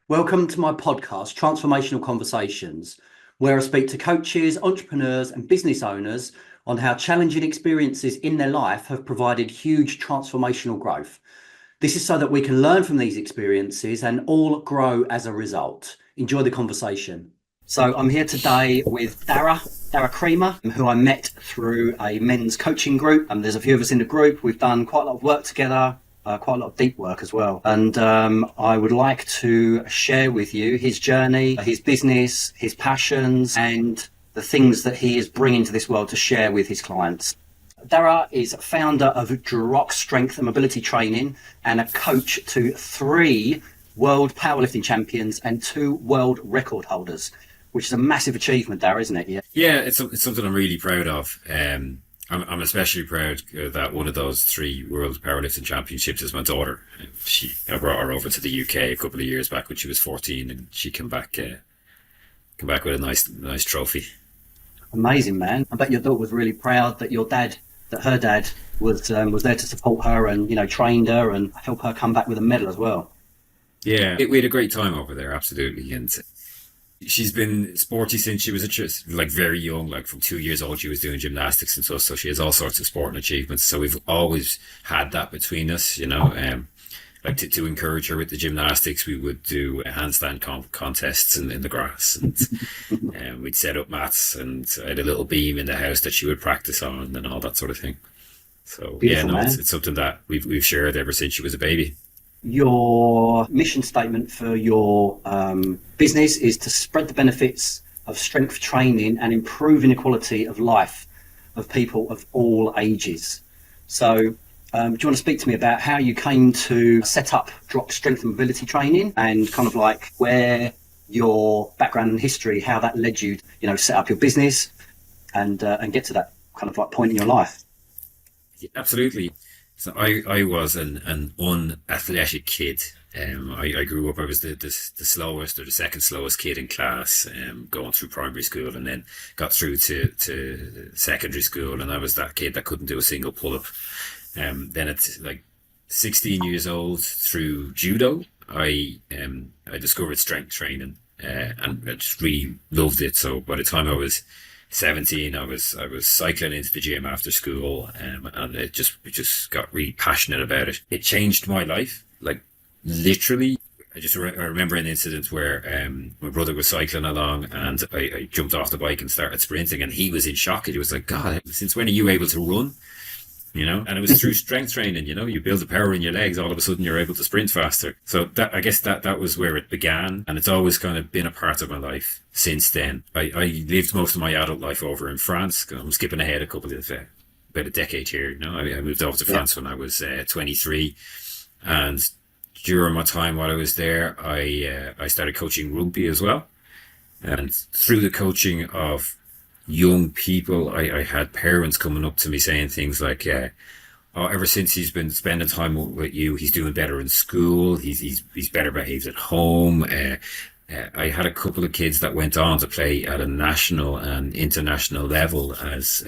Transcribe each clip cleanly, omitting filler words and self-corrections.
Welcome to my podcast, Transformational Conversations, where I speak to coaches, entrepreneurs, and business owners on how challenging experiences in their life have provided huge transformational growth. This is so that we can learn from these experiences and all grow as a result. Enjoy the conversation. So I'm here today with Darragh Creamer, who I met through a men's coaching group. There's a few of us in the group. We've done quite a lot of work together. Quite a lot of deep work as well. And I would like to share with you his journey, his business, his passions, and the things that he is bringing to this world to share with his clients. Darragh is founder of DROC Strength and Mobility Training and a coach to 3 world powerlifting champions and 2 world record holders, which is a massive achievement, Darragh, isn't it? Yeah, it's something I'm really proud of. I'm especially proud that one of those 3 World Powerlifting Championships is my daughter. I brought her over to the UK a couple of years back when she was 14, and she came back with a nice trophy. Amazing, man. I bet your daughter was really proud that her dad was there to support her and trained her and help her come back with a medal as well. Yeah, we had a great time over there, absolutely, and she's been sporty since she was very young, like from 2 years old. She was doing gymnastics and stuff, so she has all sorts of sporting achievements. So we've always had that between us, like to encourage her with the gymnastics. We would do handstand contests in the grass, and we'd set up mats, and I had a little beam in the house that she would practice on and all that sort of thing. So beautiful, it's something that we've shared ever since she was a baby. Your mission statement for your business is to spread the benefits of strength training and improve inequality of life of people of all ages. So do you want to speak to me about how you came to set up DROC Strength and Mobility Training and kind of like where your background and history, how that led you, set up your business and get to that kind of like point in your life? Yeah, absolutely. So I was an unathletic kid. I grew up, I was the slowest or the second slowest kid in class, going through primary school, and then got through to secondary school, and I was that kid that couldn't do a single pull-up. Then at like 16 years old, through judo, I discovered strength training, and I just really loved it. So by the time I was 17, I was cycling into the gym after school, and we just got really passionate about it. It changed my life, like literally. I remember an incident where my brother was cycling along, and I jumped off the bike and started sprinting, and he was in shock. He was like, "God, since when are you able to run?" And it was through strength training. You build the power in your legs, all of a sudden you're able to sprint faster. So I guess that was where it began, and it's always kind of been a part of my life since then. I lived most of my adult life over in France. I'm skipping ahead about a decade here. I moved over to France when I was 23, and during my time while I was there, I started coaching rugby as well. And through the coaching of young people, I had parents coming up to me saying things like, ever since he's been spending time with you, he's doing better in school, he's better behaved at home. I had a couple of kids that went on to play at a national and international level as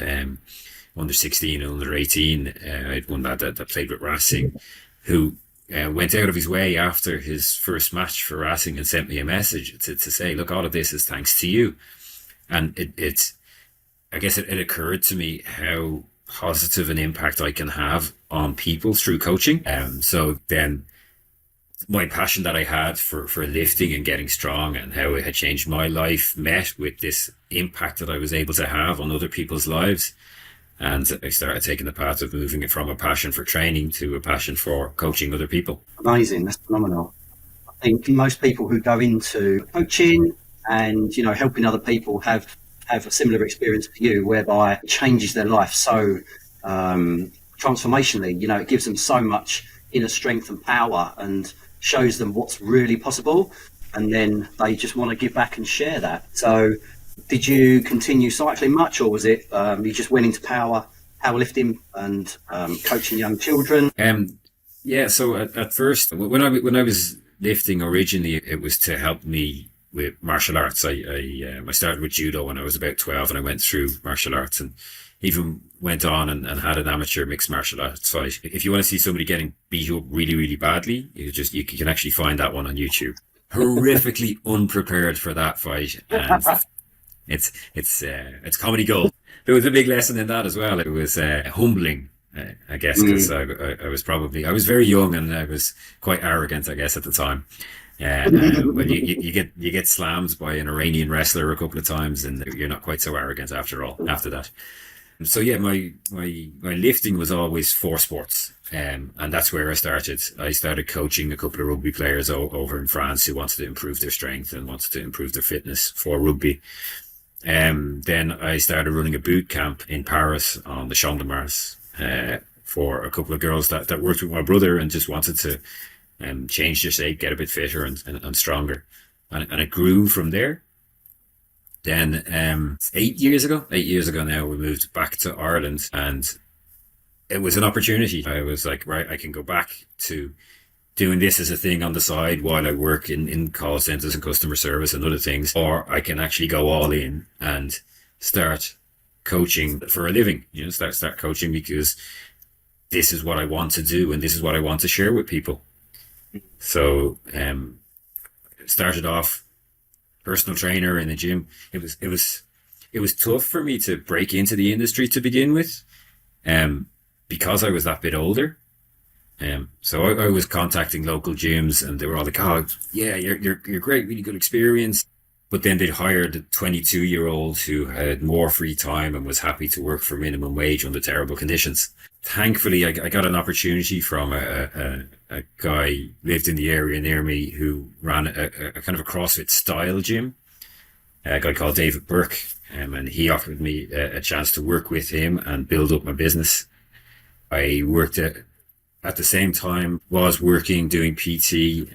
under 16 and under 18. I had one lad that played with Racing, who went out of his way after his first match for Racing and sent me a message to say, look, all of this is thanks to you. And I guess it occurred to me how positive an impact I can have on people through coaching. So then my passion that I had for lifting and getting strong and how it had changed my life met with this impact that I was able to have on other people's lives. And I started taking the path of moving it from a passion for training to a passion for coaching other people. Amazing. That's phenomenal. I think most people who go into coaching and, helping other people have a similar experience to you, whereby it changes their life so transformationally. It gives them so much inner strength and power and shows them what's really possible, and then they just want to give back and share that. So did you continue cycling much, or was it you just went into powerlifting and coaching young children? So at first, when I was lifting originally, it was to help me with martial arts. I started with judo when I was about 12, and I went through martial arts and even went on and had an amateur mixed martial arts fight. If you want to see somebody getting beat up really, really badly, you can actually find that one on YouTube. horrifically unprepared for that fight, and it's comedy gold. There was a big lesson in that as well. It was humbling, I guess, because I was very young and I was quite arrogant, I guess, at the time. When you get slammed by an Iranian wrestler a couple of times, and you're not quite so arrogant after all. After that, so yeah, my lifting was always for sports, and that's where I started. I started coaching a couple of rugby players over in France who wanted to improve their strength and wanted to improve their fitness for rugby. Then I started running a boot camp in Paris on the Champ de Mars for a couple of girls that worked with my brother and just wanted to change their shape, get a bit fitter and stronger. And it grew from there. Then 8 years ago now, we moved back to Ireland, and it was an opportunity. I was like, right, I can go back to doing this as a thing on the side while I work in call centers and customer service and other things, or I can actually go all in and start coaching for a living, start coaching because this is what I want to do and this is what I want to share with people. So started off personal trainer in the gym. It was tough for me to break into the industry to begin with, because I was that bit older. So I was contacting local gyms, and they were all like, "Oh, yeah, you're great, really good experience." But then they'd hired a 22-year-old who had more free time and was happy to work for minimum wage under terrible conditions. Thankfully, I got an opportunity from a guy who lived in the area near me who ran a kind of a CrossFit style gym, a guy called David Burke, and he offered me a chance to work with him and build up my business. I worked at the same time, was working doing PT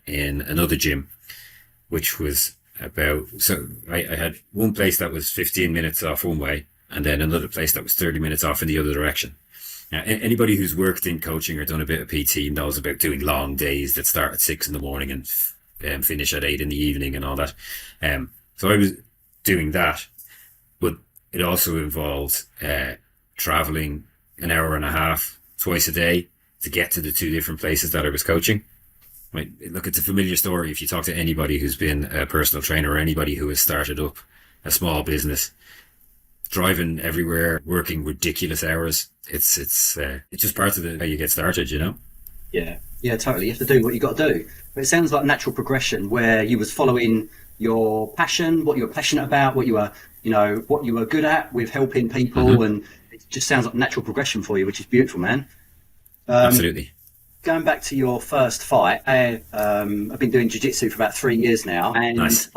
in another gym, which was I had one place that was 15 minutes off one way, and then another place that was 30 minutes off in the other direction. Now, anybody who's worked in coaching or done a bit of PT knows about doing long days that start at 6 a.m. and finish at 8 p.m. and all that. So I was doing that, but it also involved traveling an hour and a half twice a day to get to the two different places that I was coaching. Right. Look, it's a familiar story if you talk to anybody who's been a personal trainer or anybody who has started up a small business. Driving everywhere, working ridiculous hours. It's just part of how you get started, Yeah, totally. You have to do what you got to do. But it sounds like a natural progression where you was following your passion, what you were passionate about, what you were good at with helping people, and it just sounds like a natural progression for you, which is beautiful, man. Absolutely. Going back to your first fight, I've been doing jiu-jitsu for about 3 years now, and nice.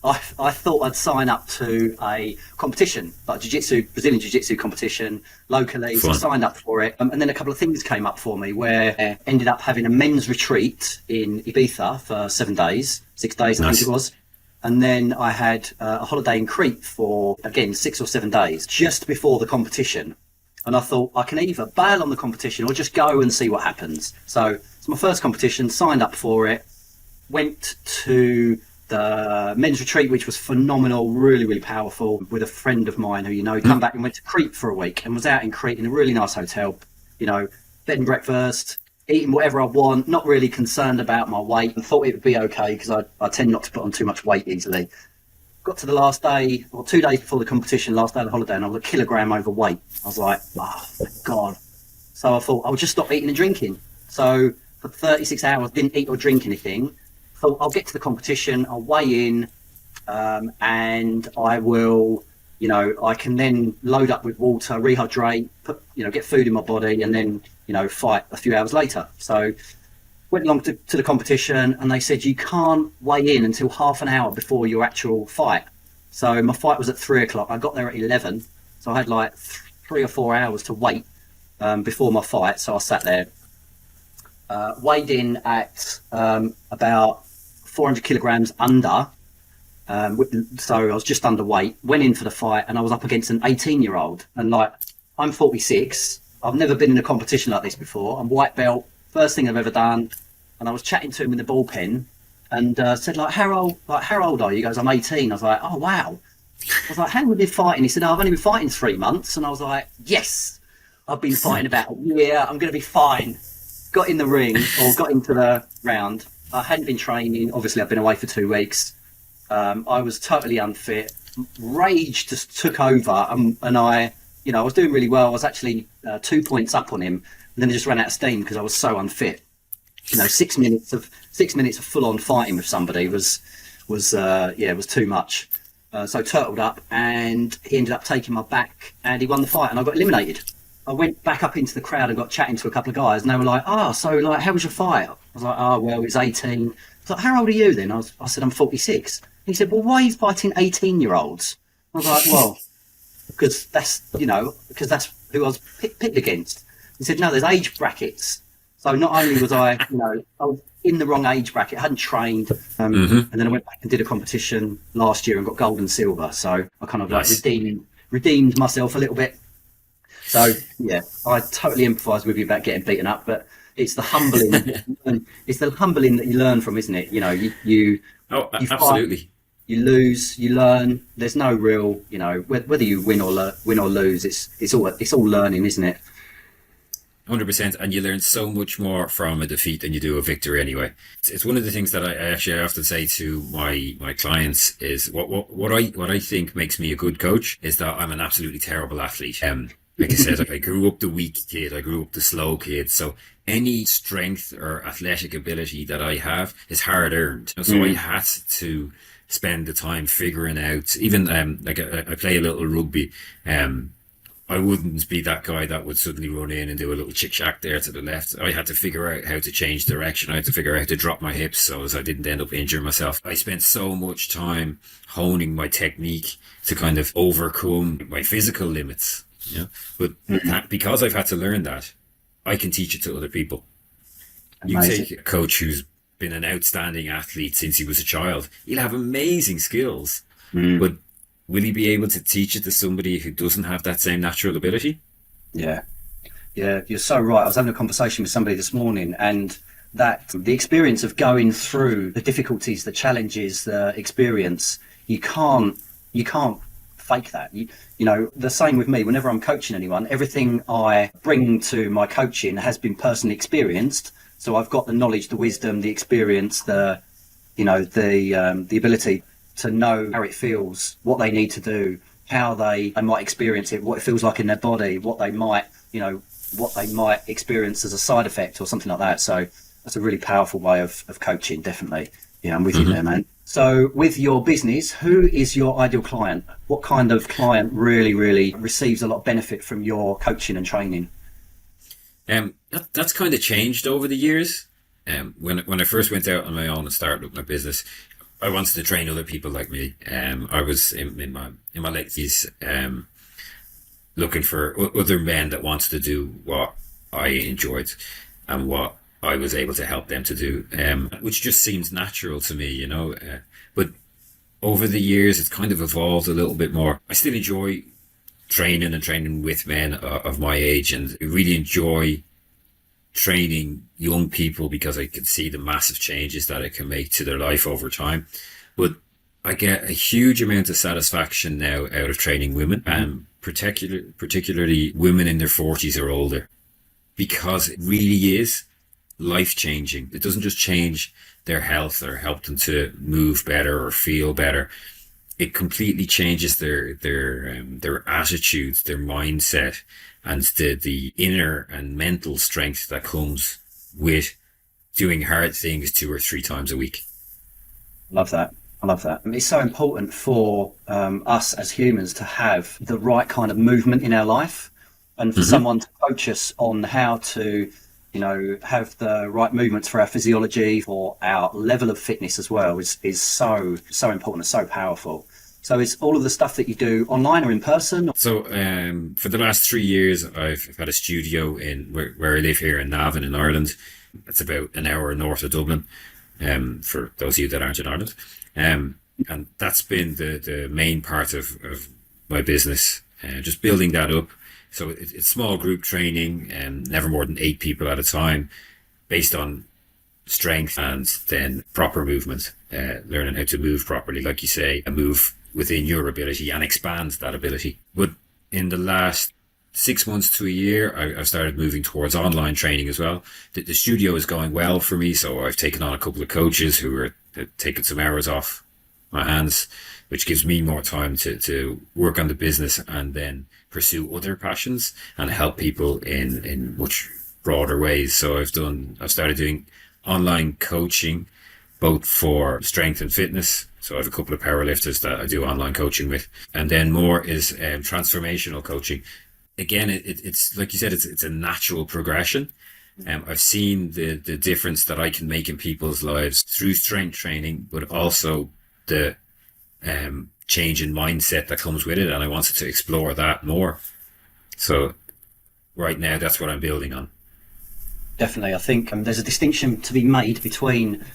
I thought I'd sign up to a competition, like Brazilian jiu-jitsu competition locally. So I signed up for it, and then a couple of things came up for me where I ended up having a men's retreat in Ibiza for 7 days, 6 days, I think it was. And then I had a holiday in Crete for, again, 6 or 7 days just before the competition. And I thought I can either bail on the competition or just go and see what happens. So it's my first competition, signed up for it, went to the men's retreat, which was phenomenal, really, really powerful, with a friend of mine who, come back and went to Crete for a week and was out in Crete in a really nice hotel, bed and breakfast, eating whatever I want, not really concerned about my weight, and thought it would be okay because I tend not to put on too much weight easily. Got to the last day, or 2 days before the competition, last day of the holiday, and I was a kilogram overweight. I was like, oh, thank God. So I thought I'll just stop eating and drinking. So for 36 hours, didn't eat or drink anything. Thought I'll get to the competition, I'll weigh in, and I will, I can then load up with water, rehydrate, get food in my body, and then, fight a few hours later. So went along to the competition, and they said you can't weigh in until half an hour before your actual fight. So my fight was at 3 o'clock. I got there at 11. So I had like 3 or 4 hours to wait before my fight. So I sat there, weighed in at about 400 kilograms under. So I was just underweight, went in for the fight, and I was up against an 18-year-old. And I'm 46. I've never been in a competition like this before. I'm white belt. First thing I've ever done. And I was chatting to him in the bullpen and said, how old are you? He goes, I'm 18. I was like, oh, wow. I was like, how long have you been fighting? He said, I've only been fighting 3 months. And I was like, yes, I've been fighting about a year. I'm going to be fine. Got in the ring, or got into the round. I hadn't been training. Obviously, I've been away for 2 weeks. I was totally unfit. Rage just took over, and I was doing really well. I was actually 2 points up on him, and then I just ran out of steam because I was so unfit. 6 minutes of full on fighting with somebody was too much. So turtled up, and he ended up taking my back, and he won the fight, and I got eliminated. I went back up into the crowd and got chatting to a couple of guys, and they were like, how was your fight? I was like, well, it's 18. I was like, how old are you then? I said, I'm 46. He said, well, why are you fighting 18-year-olds? I was like, well, because that's who I was picked against. He said, no, there's age brackets. So not only was I was in the wrong age bracket, hadn't trained, and then I went back and did a competition last year and got gold and silver. So I kind of redeemed myself a little bit. So yeah, I totally empathise with you about getting beaten up, but it's the humbling, that you learn from, isn't it? You absolutely. Fight, you lose, you learn. There's no real, whether you win or lose, it's all learning, isn't it? 100%, and you learn so much more from a defeat than you do a victory anyway. It's one of the things that I often say to my clients is what I think makes me a good coach is that I'm an absolutely terrible athlete. Like I said, I grew up the weak kid, I grew up the slow kid, so any strength or athletic ability that I have is hard earned. So I had to spend the time figuring out, even I play a little rugby. I wouldn't be that guy that would suddenly run in and do a little chick-shack there to the left. I had to figure out how to change direction. I had to figure out how to drop my hips so as I didn't end up injuring myself. I spent so much time honing my technique to kind of overcome my physical limits. But because I've had to learn that, I can teach it to other people. Amazing. You take a coach who's been an outstanding athlete since he was a child. He'll have amazing skills, but will he be able to teach it to somebody who doesn't have that same natural ability? Yeah, you're so right. I was having a conversation with somebody this morning, and that the experience of going through the difficulties, the challenges, the experience, you can't fake that. The same with me. Whenever I'm coaching anyone, everything I bring to my coaching has been personally experienced. So I've got the knowledge, the wisdom, the experience, the ability to know how it feels, what they need to do, how they might experience it, what it feels like in their body, what they might experience as a side effect or something like that. So that's a really powerful way of coaching, definitely. Yeah, I'm with you there, man. So with your business, who is your ideal client? What kind of client really, really receives a lot of benefit from your coaching and training? That's kind of changed over the years. When I first went out on my own and started up my business, I wanted to train other people like me. I was in my late 30s, looking for other men that wanted to do what I enjoyed and what I was able to help them to do, which just seems natural to me, but over the years it's kind of evolved a little bit more. I still enjoy training with men of my age, and I really enjoy training young people because I can see the massive changes that it can make to their life over time. But I get a huge amount of satisfaction now out of training women, and particularly women in their 40s or older, because it really is life-changing. It doesn't just change their health or help them to move better or feel better. It completely changes their attitudes, their mindset, and the inner and mental strength that comes with doing hard things 2 or 3 times a week. I love that. It's so important for us as humans to have the right kind of movement in our life, and for someone to coach us on how to have the right movements for our physiology, for our level of fitness as well, is so important, so powerful. So it's all of the stuff that you do online or in person? So for the last 3 years, I've had a studio in where I live here in Navan in Ireland. It's about an hour north of Dublin, for those of you that aren't in Ireland. And that's been the main part of my business, just building that up. So it's small group training, never more than 8 people at a time, based on strength and then proper movement, learning how to move properly, like you say, and move within your ability and expand that ability. But in the last 6 months to a year, I've started moving towards online training as well. The studio is going well for me, so I've taken on a couple of coaches who are taking some hours off my hands, which gives me more time to work on the business and then pursue other passions and help people in much broader ways. So I've started doing online coaching, both for strength and fitness. So I have a couple of powerlifters that I do online coaching with, and then more is transformational coaching. Again, it's like you said, it's a natural progression. I've seen the difference that I can make in people's lives through strength training, but also the change in mindset that comes with it, and I wanted to explore that more. So right now, that's what I'm building on. Definitely. I think there's a distinction to be made between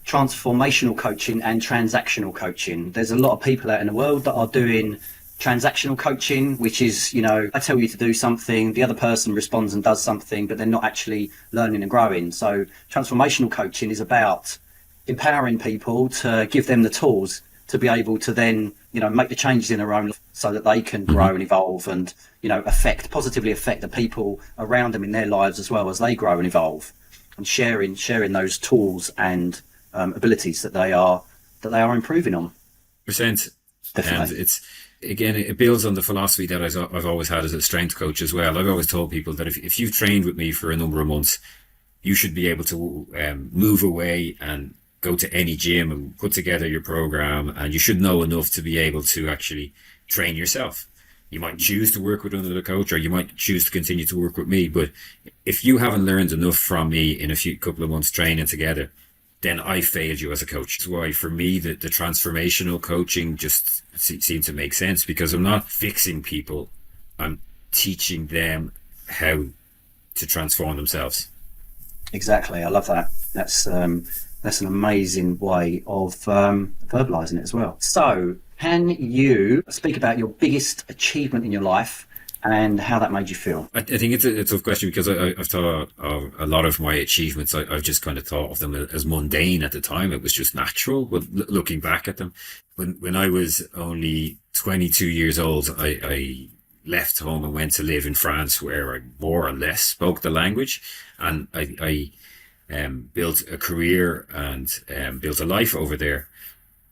transformational coaching and transactional coaching. There's a lot of people out in the world that are doing transactional coaching, which is, I tell you to do something, the other person responds and does something, but they're not actually learning and growing. So transformational coaching is about empowering people to give them the tools to be able to then, make the changes in their own life so that they can grow and evolve and, positively affect the people around them in their lives as well as they grow and evolve, and sharing those tools and abilities that they are improving on. Definitely. And it builds on the philosophy that I've always had as a strength coach as well. I've always told people that if you've trained with me for a number of months, you should be able to move away and go to any gym and put together your program, and you should know enough to be able to actually train yourself. You might choose to work with another coach, or you might choose to continue to work with me, but if you haven't learned enough from me in a couple of months training together, then I failed you as a coach. That's why for me the transformational coaching just seemed to make sense, because I'm not fixing people, I'm teaching them how to transform themselves. Exactly. I love that. That's an amazing way of verbalizing it as well. So can you speak about your biggest achievement in your life and how that made you feel? I think it's a tough question, because I've thought of a lot of my achievements. I've just kind of thought of them as mundane at the time. It was just natural. But looking back at them, when I was only 22 years old, I left home and went to live in France, where I more or less spoke the language, and I built a career and built a life over there.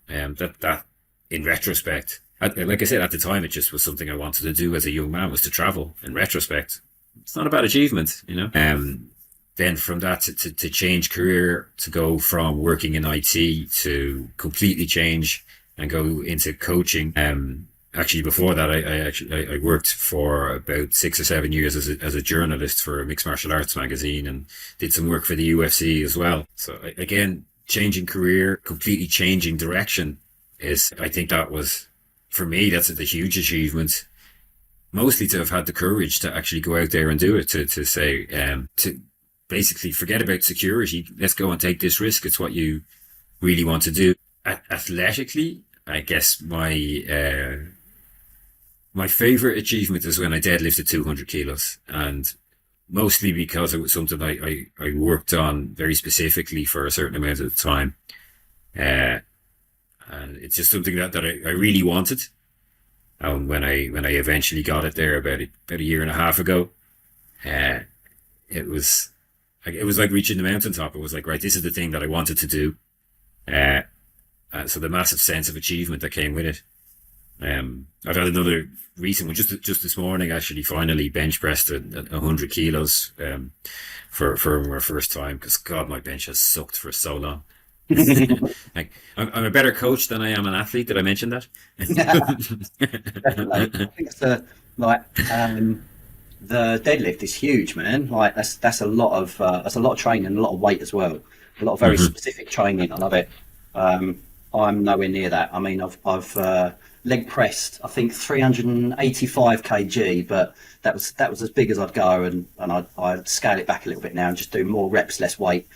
That in retrospect, like I said, at the time, it just was something I wanted to do as a young man, was to travel. In retrospect, it's not a bad achievement, Then from that to change career, to go from working in IT to completely change and go into coaching. Actually, before that, I worked for about 6 or 7 years as a journalist for a mixed martial arts magazine, and did some work for the UFC as well. So again, changing career, completely changing direction I think that was, for me, that's a huge achievement. Mostly to have had the courage to actually go out there and do it, to say, to basically forget about security. Let's go and take this risk. It's what you really want to do. Athletically, I guess my favorite achievement is when I deadlifted 200 kilos, and mostly because it was something I worked on very specifically for a certain amount of time. And it's just something that I really wanted. And when I eventually got it there about a year and a half ago, it was like reaching the mountaintop. It was like, right, this is the thing that I wanted to do. So the massive sense of achievement that came with it. I've had another recent one just this morning, actually, finally bench pressed 100 kilos for my first time, because God, my bench has sucked for so long. Like, I'm a better coach than I am an athlete. Did I mention that? I think the deadlift is huge, man. Like that's a lot of training, a lot of weight as well, a lot of very specific training. I love it. I'm nowhere near that. I mean, I've leg pressed, I think 385 kg, but that was as big as I'd go, and I'd scale it back a little bit now and just do more reps, less weight.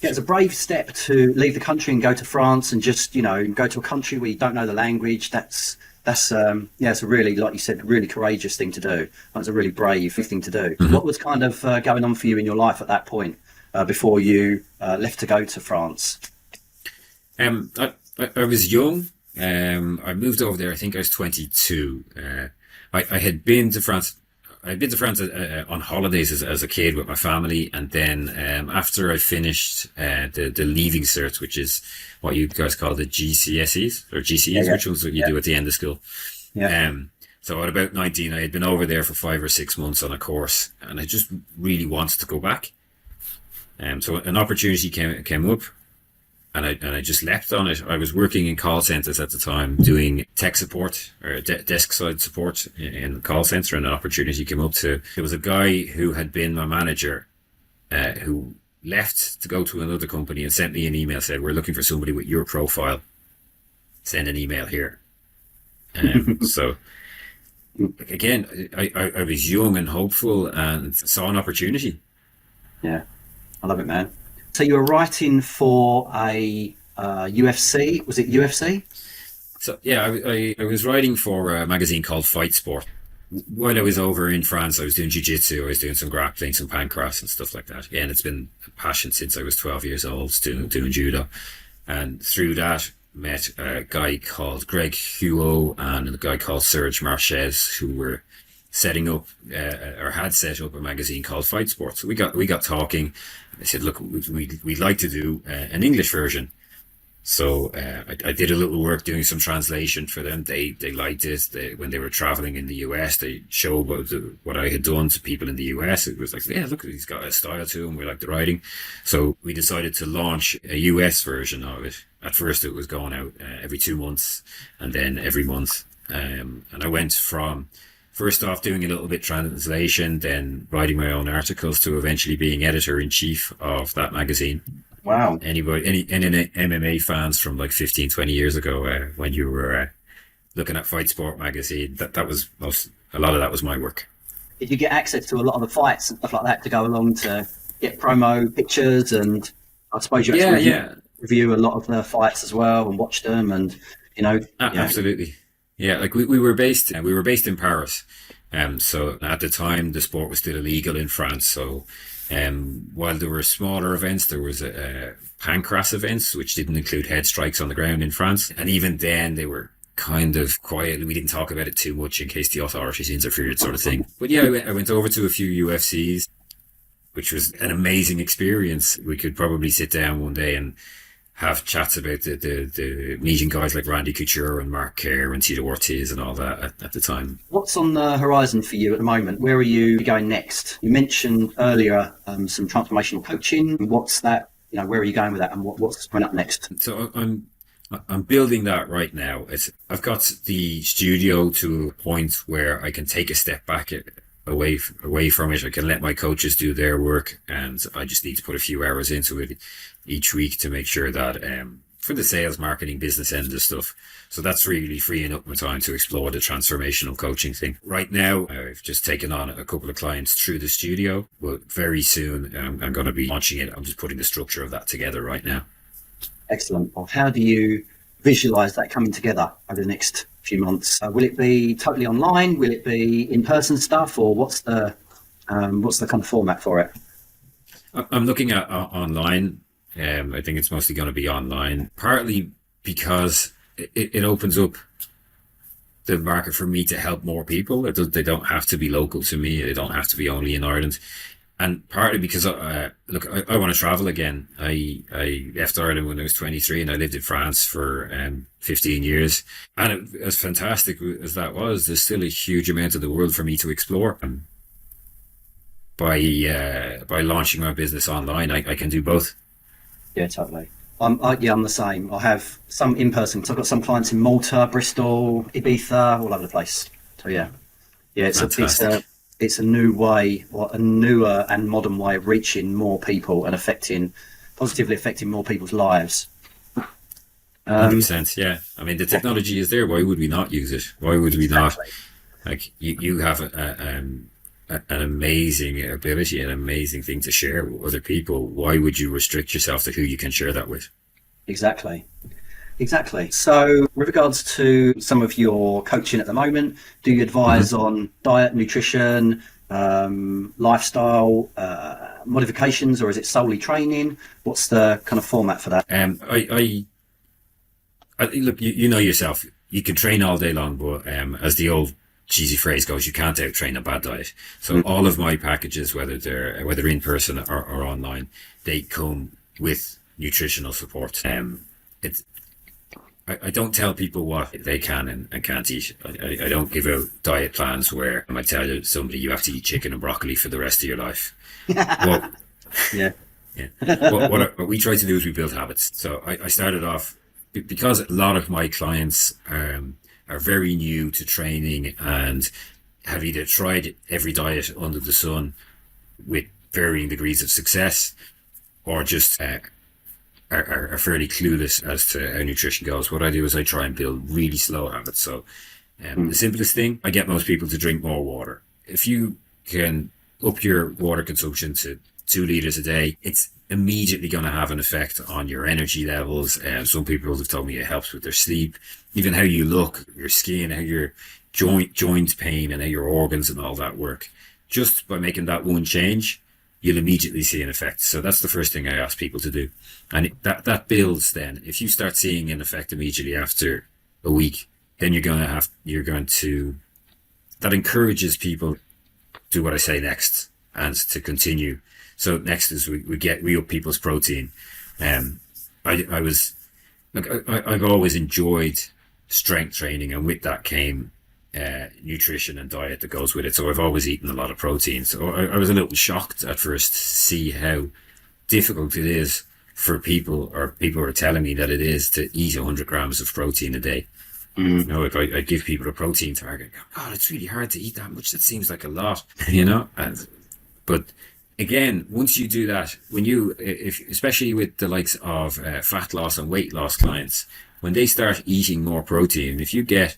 Yeah, it's a brave step to leave the country and go to France and just, go to a country where you don't know the language. That's it's a really, like you said, really courageous thing to do. That's a really brave thing to do. What was kind of going on for you in your life at that point before you left to go to France? I was young. I moved over there, I think I was 22. I had been to France I'd been to France on holidays as a kid with my family, and then after I finished the leaving cert, which is what you guys call the GCSEs or GCEs, which ones you do at the end of school. So at about 19, I had been over there for 5 or 6 months on a course, and I just really wanted to go back. So an opportunity came up, and I just leapt on it. I was working in call centers at the time, doing tech support or desk side support in the call center, and an opportunity came up to. There was a guy who had been my manager, who left to go to another company and sent me an email, said, "We're looking for somebody with your profile. Send an email here." So again, I was young and hopeful and saw an opportunity. Yeah, I love it, man. So you were writing for a UFC, was it UFC? So yeah, I was writing for a magazine called Fight Sport. While I was over in France, I was doing jiu-jitsu, I was doing some grappling, some pancras and stuff like that. Again, it's been a passion since I was 12 years old, doing judo. And through that, met a guy called Greg Huot and a guy called Serge Marches, who were setting up or had set up a magazine called Fight Sport. So we got talking. I said, look, we'd like to do an English version. So I did a little work doing some translation for them. They liked it. When they were traveling in the US, they showed what I had done to people in the US. It was like, yeah, look, he's got a style to him. We like the writing. So we decided to launch a US version of it. At first, it was going out every 2 months and then every month. And I went from first off doing a little bit translation, then writing my own articles, to eventually being editor-in-chief of that magazine. Wow. Any MMA fans from like 15, 20 years ago, when you were looking at Fight Sport magazine, that was a lot of that was my work. Did you get access to a lot of the fights and stuff like that to go along to get promo pictures? And I suppose you actually review a lot of the fights as well and watch them, and absolutely. Yeah, like we were based in Paris. So at the time the sport was still illegal in France. So while there were smaller events, there was a pancras events, which didn't include head strikes on the ground in France. And even then they were kind of quiet. We didn't talk about it too much in case the authorities interfered, sort of thing. But yeah, I went over to a few UFCs, which was an amazing experience. We could probably sit down one day and have chats about the meeting guys like Randy Couture and Mark Kerr and Tito Ortiz and all that at the time. What's on the horizon for you at the moment? Where are you going next? You mentioned earlier some transformational coaching. What's that? Where are you going with that, and what's coming up next? So I'm building that right now. I've got the studio to a point where I can take a step back away from it. I can let my coaches do their work, and I just need to put a few hours into it each week to make sure that for the sales, marketing, business end of stuff. So that's really freeing up my time to explore the transformational coaching thing. Right now, I've just taken on a couple of clients through the studio, but very soon I'm going to be launching it. I'm just putting the structure of that together right now. Excellent. Well, how do you visualize that coming together over the next few months? Will it be totally online? Will it be in-person stuff, or what's the kind of format for it? I'm looking at online. I think it's mostly going to be online, partly because it opens up the market for me to help more people. They don't have to be local to me. They don't have to be only in Ireland. And partly because, I want to travel again. I left Ireland when I was 23 and I lived in France for 15 years. And as fantastic as that was, there's still a huge amount of the world for me to explore. By launching my business online, I can do both. Yeah, totally. I'm the same. I have some in person. So I've got some clients in Malta, Bristol, Ibiza, all over the place. So yeah, it's a new way, or a newer and modern way of reaching more people and positively affecting more people's lives. 100%. Yeah. I mean, the technology is there. Why would we not use it? Why would we not? Like you have an amazing ability, an amazing thing to share with other people. Why would you restrict yourself to who you can share that with? Exactly. So with regards to some of your coaching at the moment, do you advise on diet, nutrition, lifestyle modifications, or is it solely training? What's the kind of format for that? I look, you know yourself, you can train all day long, but as the old cheesy phrase goes, you can't out-train a bad diet. So all of my packages, whether in person or online, they come with nutritional support. I don't tell people what they can and can't eat. I don't give out diet plans where I might tell somebody you have to eat chicken and broccoli for the rest of your life. Well, Yeah. yeah. What we try to do is we build habits. So I started off, because a lot of my clients are very new to training and have either tried every diet under the sun with varying degrees of success, or just are fairly clueless as to how nutrition goes. What I do is I try and build really slow habits. So the simplest thing, I get most people to drink more water. If you can up your water consumption to 2 liters a day, it's immediately going to have an effect on your energy levels. Some people have told me it helps with their sleep, even how you look, your skin, how your joint pain, and how your organs and all that work. Just by making that one change, you'll immediately see an effect. So that's the first thing I ask people to do. And that builds then. If you start seeing an effect immediately after a week, then that encourages people to do what I say next and to continue. So next is we up people's protein. I've always enjoyed strength training, and with that came nutrition and diet that goes with it. So I've always eaten a lot of protein. So I was a little shocked at first to see how difficult it is for people are telling me that it is to eat 100 grams of protein a day. You know, if I give people a protein target, God, it's really hard to eat that much. That seems like a lot, you know. But again, once you do that, especially with the likes of fat loss and weight loss clients, when they start eating more protein, if you get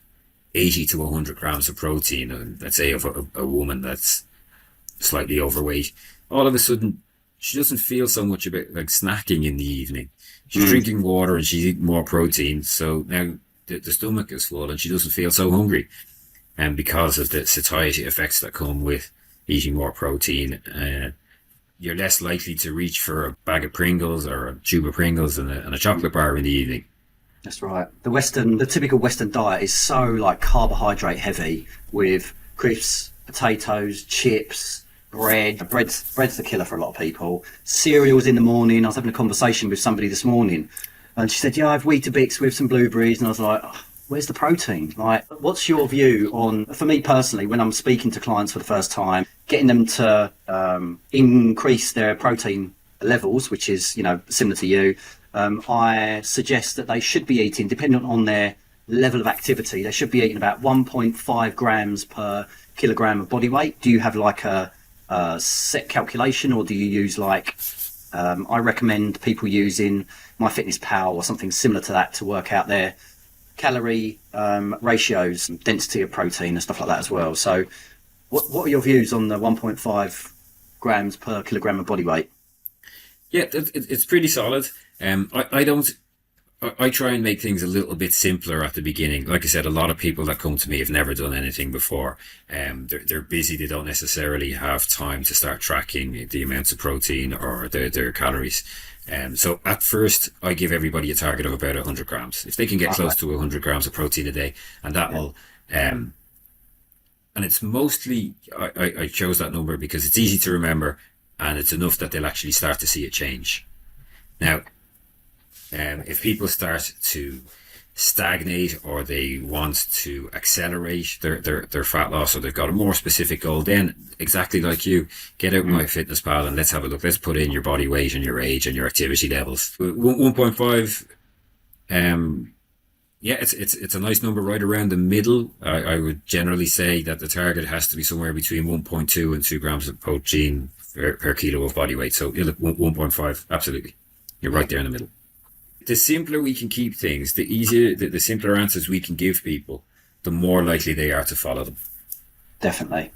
80 to 100 grams of protein, and let's say of a woman that's slightly overweight, all of a sudden she doesn't feel so much about like snacking in the evening. She's drinking water and she's eating more protein, so now the stomach is full and she doesn't feel so hungry. And because of the satiety effects that come with eating more protein, you're less likely to reach for a bag of Pringles or a tube of Pringles and a chocolate bar in the evening. That's right. The typical Western diet is so like carbohydrate heavy, with crisps, potatoes, chips, bread. Bread's the killer for a lot of people. Cereals in the morning. I was having a conversation with somebody this morning, and she said, "Yeah, I have Weetabix with some blueberries," and I was like, oh, "Where's the protein?" Like, what's your view on? For me personally, when I'm speaking to clients for the first time, getting them to increase their protein levels, which is, you know, similar to you. I suggest that they should be eating, depending on their level of activity, they should be eating about 1.5 grams per kilogram of body weight. Do you have like a set calculation, or do you use like, I recommend people using MyFitnessPal or something similar to that to work out their calorie ratios, density of protein and stuff like that as well. So what are your views on the 1.5 grams per kilogram of body weight? Yeah, it's pretty solid. I try and make things a little bit simpler at the beginning. Like I said, a lot of people that come to me have never done anything before. They're busy. They don't necessarily have time to start tracking the amounts of protein or their calories. So at first, I give everybody a target of about 100 grams. If they can get close to 100 grams of protein a day, and that will, and it's mostly, I chose that number because it's easy to remember, and it's enough that they'll actually start to see a change. Now, if people start to stagnate or they want to accelerate their fat loss, or they've got a more specific goal, then exactly like you, get out MyFitnessPal and let's have a look. Let's put in your body weight and your age and your activity levels. 1.5, yeah, it's a nice number right around the middle. I would generally say that the target has to be somewhere between 1.2 and 2 grams of protein per kilo of body weight. So 1.5, absolutely. You're right there in the middle. The simpler we can keep things, the easier, the simpler answers we can give people, the more likely they are to follow them. Definitely.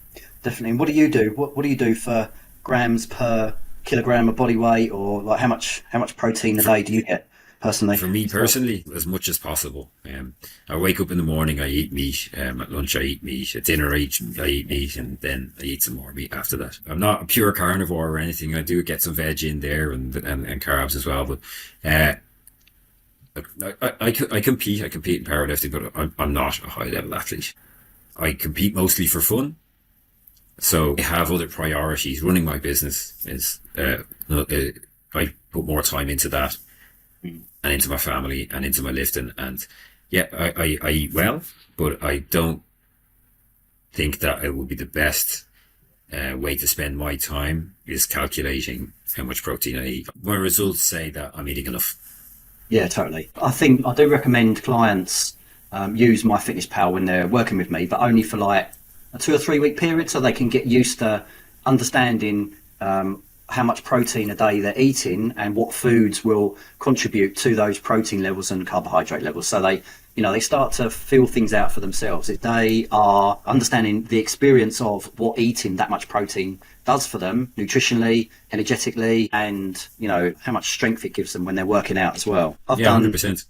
And what do you do? What do you do for grams per kilogram of body weight, or like how much protein a day do you get personally? For me personally, as much as possible. I wake up in the morning, I eat meat. At lunch, I eat meat. At dinner, I eat meat, and then I eat some more meat after that. I'm not a pure carnivore or anything. I do get some veg in there and carbs as well, but I compete in powerlifting, but I'm not a high level athlete. I compete mostly for fun. So I have other priorities. Running my business is, I put more time into that and into my family and into my lifting. And yeah, I eat well, but I don't think that it would be the best way to spend my time is calculating how much protein I eat. My results say that I'm eating enough. Yeah, totally. I think I do recommend clients use MyFitnessPal when they're working with me, but only for like a 2 or 3 week period, so they can get used to understanding how much protein a day they're eating and what foods will contribute to those protein levels and carbohydrate levels. So they start to feel things out for themselves. If they are understanding the experience of what eating that much protein does for them nutritionally, energetically, and how much strength it gives them when they're working out as well. 100%.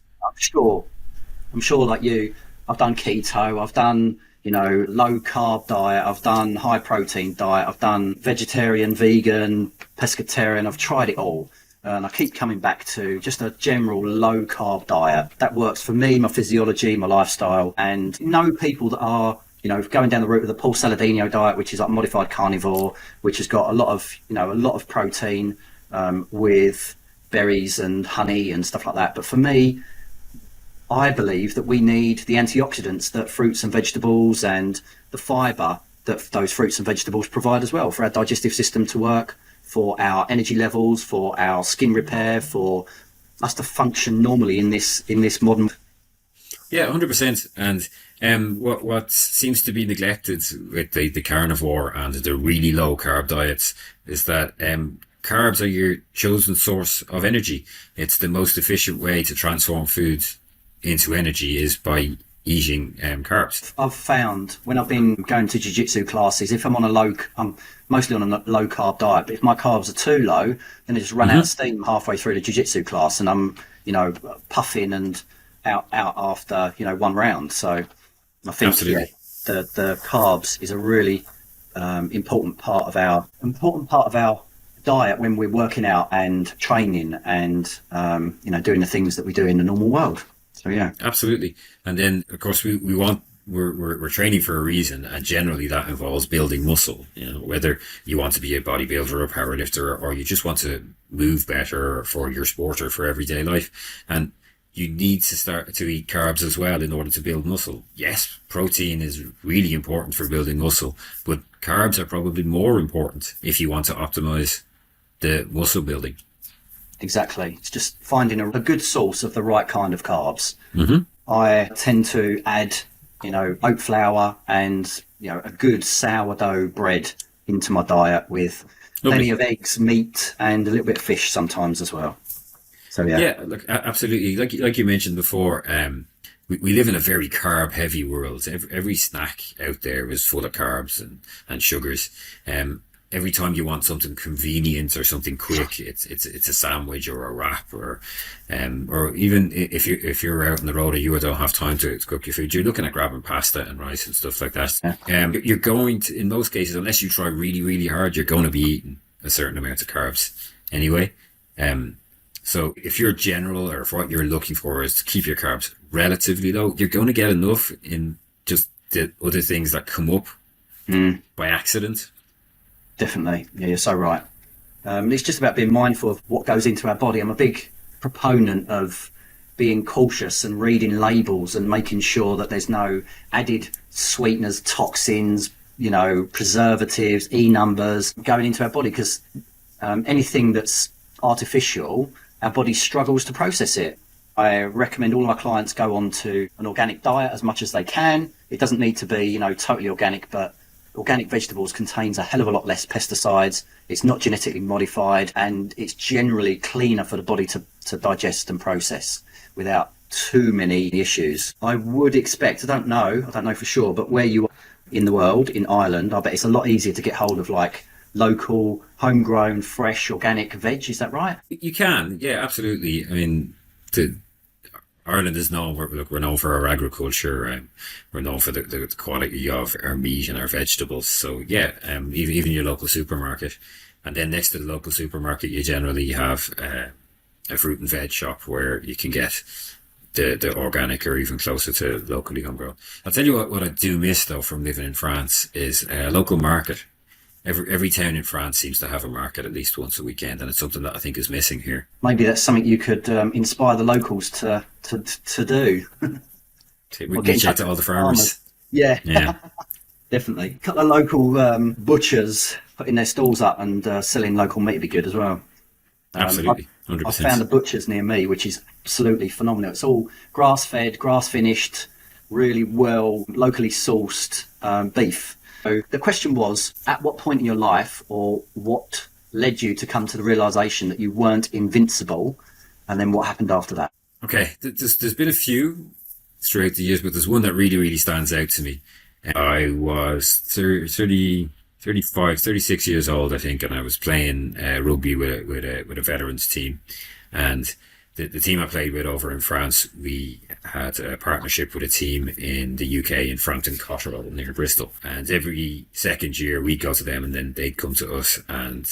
I'm sure like you, I've done keto, I've done low carb diet, I've done high protein diet, I've done vegetarian, vegan, pescatarian, I've tried it all. And I keep coming back to just a general low carb diet that works for me, my physiology, my lifestyle. And people that are going down the route of the Paul Saladino diet, which is like modified carnivore, which has got a lot of protein with berries and honey and stuff like that. But for me, I believe that we need the antioxidants that fruits and vegetables and the fibre that those fruits and vegetables provide as well for our digestive system to work, for our energy levels, for our skin repair, for us to function normally in this modern. Yeah, 100%. And what seems to be neglected with the carnivore and the really low carb diets is that carbs are your chosen source of energy. It's the most efficient way to transform foods into energy is by eating carbs. I've found when I've been going to jiu-jitsu classes, if I'm mostly on a low carb diet, but if my carbs are too low, then I just run out of steam halfway through the jiu-jitsu class and I'm puffing and out after 1 round. So I think the carbs is a really important part of our diet when we're working out and training and doing the things that we do in the normal world. So yeah, absolutely. And then of course we're training for a reason, and generally that involves building muscle. Whether you want to be a bodybuilder or a powerlifter, or you just want to move better for your sport or for everyday life, and you need to start to eat carbs as well in order to build muscle. Yes, protein is really important for building muscle, but carbs are probably more important if you want to optimize the muscle building. Exactly. It's just finding a good source of the right kind of carbs. Mm-hmm. I tend to add, oat flour and, a good sourdough bread into my diet with plenty of eggs, meat, and a little bit of fish sometimes as well. So yeah. Yeah, look, absolutely. Like you mentioned before, we live in a very carb heavy world. Every snack out there is full of carbs and sugars. Every time you want something convenient or something quick, it's a sandwich or a wrap or even if you're out on the road and you don't have time to cook your food, you're looking at grabbing pasta and rice and stuff like that. Yeah. You're going to, in most cases, unless you try really, really hard, you're going to be eating a certain amount of carbs anyway. So if your general or if what you're looking for is to keep your carbs relatively low, you're going to get enough in just the other things that come up by accident. Definitely. Yeah, you're so right. It's just about being mindful of what goes into our body. I'm a big proponent of being cautious and reading labels and making sure that there's no added sweeteners, toxins, preservatives, numbers going into our body, because anything that's artificial, our body struggles to process it. I recommend all my clients go on to an organic diet as much as they can. It doesn't need to be, totally organic, but organic vegetables contains a hell of a lot less pesticides. It's not genetically modified, and it's generally cleaner for the body to digest and process without too many issues. I would expect, I don't know for sure, but where you are in the world, in Ireland, I bet it's a lot easier to get hold of like local, homegrown, fresh, organic veg. Is that right? You can, yeah, absolutely. I mean, Ireland is known we're known for our agriculture. We're known for the quality of our meat and our vegetables. So yeah, even your local supermarket, and then next to the local supermarket, you generally have a fruit and veg shop where you can get the organic or even closer to locally homegrown. I'll tell you what I do miss though from living in France is a local market. Every town in France seems to have a market at least once a weekend, and it's something that I think is missing here. Maybe that's something you could inspire the locals to do. We can reach out to all the farmers. Yeah. Definitely. A couple of local butchers putting their stalls up and selling local meat would be good as well. Absolutely, 100%. I found a butcher's near me, which is absolutely phenomenal. It's all grass-fed, grass-finished, really well locally sourced beef. So the question was, at what point in your life, or what led you to come to the realization that you weren't invincible, and then what happened after that? Okay, there's been a few throughout the years, but there's one that really, really stands out to me. I was 36 years old, I think, and I was playing rugby with a veterans team. And the team I played with over in France, we had a partnership with a team in the UK in Frampton Cotterell near Bristol. And every second year we'd go to them and then they'd come to us. And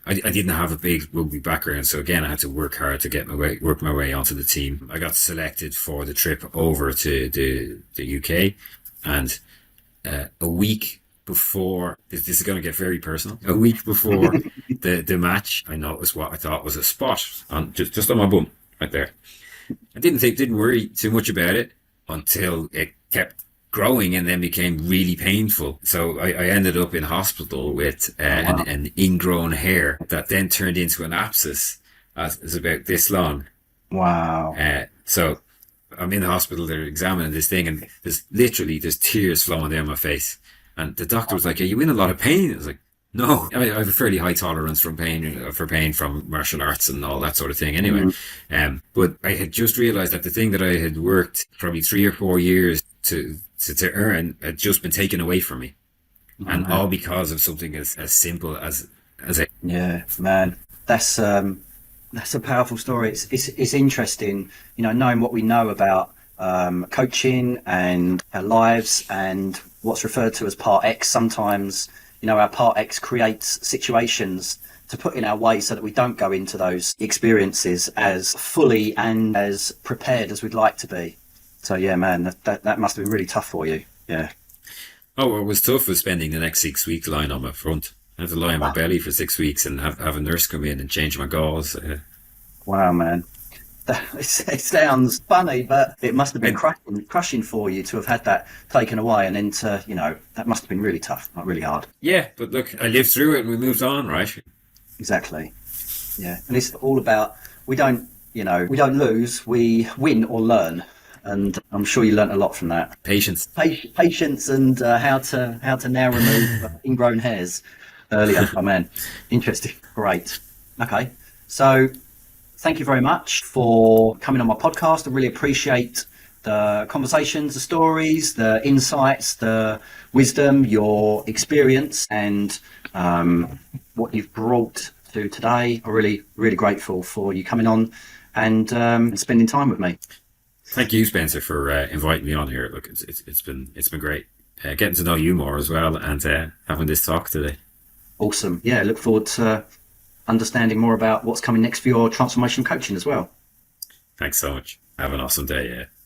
I didn't have a big rugby background. So again, I had to work hard to work my way onto the team. I got selected for the trip over to the UK. And a week before, this is going to get very personal, a week before the match, I noticed what I thought was a spot on just on my bum right there. I didn't worry too much about it until it kept growing and then became really painful. So I ended up in hospital with an ingrown hair that then turned into an abscess as is about this long. Wow. So I'm in the hospital, they're examining this thing, and there's tears flowing down my face. And the doctor was like, "Are you in a lot of pain?" I was like, "No." I have a fairly high tolerance for pain from martial arts and all that sort of thing anyway. But I had just realized that the thing that I had worked probably 3 or 4 years to earn had just been taken away from me. And all because of something as simple as a... Yeah, man. That's a powerful story. It's interesting, knowing what we know about coaching and our lives and what's referred to as Part X. Sometimes, our Part X creates situations to put in our way so that we don't go into those experiences as fully and as prepared as we'd like to be. So yeah, man, that must have been really tough for you. Yeah. Oh, what was tough was spending the next 6 weeks lying on my front. I had to lie on my belly for 6 weeks and have a nurse come in and change my gauze. Wow, man. It sounds funny, but it must have been crushing for you to have had that taken away, and then that must have been really tough, not really hard. Yeah, but look, I lived through it and we moved on, right? Exactly. Yeah, and it's all about, we don't lose, we win or learn. And I'm sure you learnt a lot from that. Patience. Patience and how to now remove ingrown hairs earlier. Oh man, interesting. Great. Okay, so thank you very much for coming on my podcast. I really appreciate the conversations, the stories, the insights, the wisdom, your experience, and what you've brought to today. I'm really, really grateful for you coming on and spending time with me. Thank you, Spencer, for inviting me on here. Look, it's been great getting to know you more as well, and having this talk today. Awesome. Yeah, look forward to understanding more about what's coming next for your transformational coaching as well. Thanks so much. Have an awesome day. Yeah.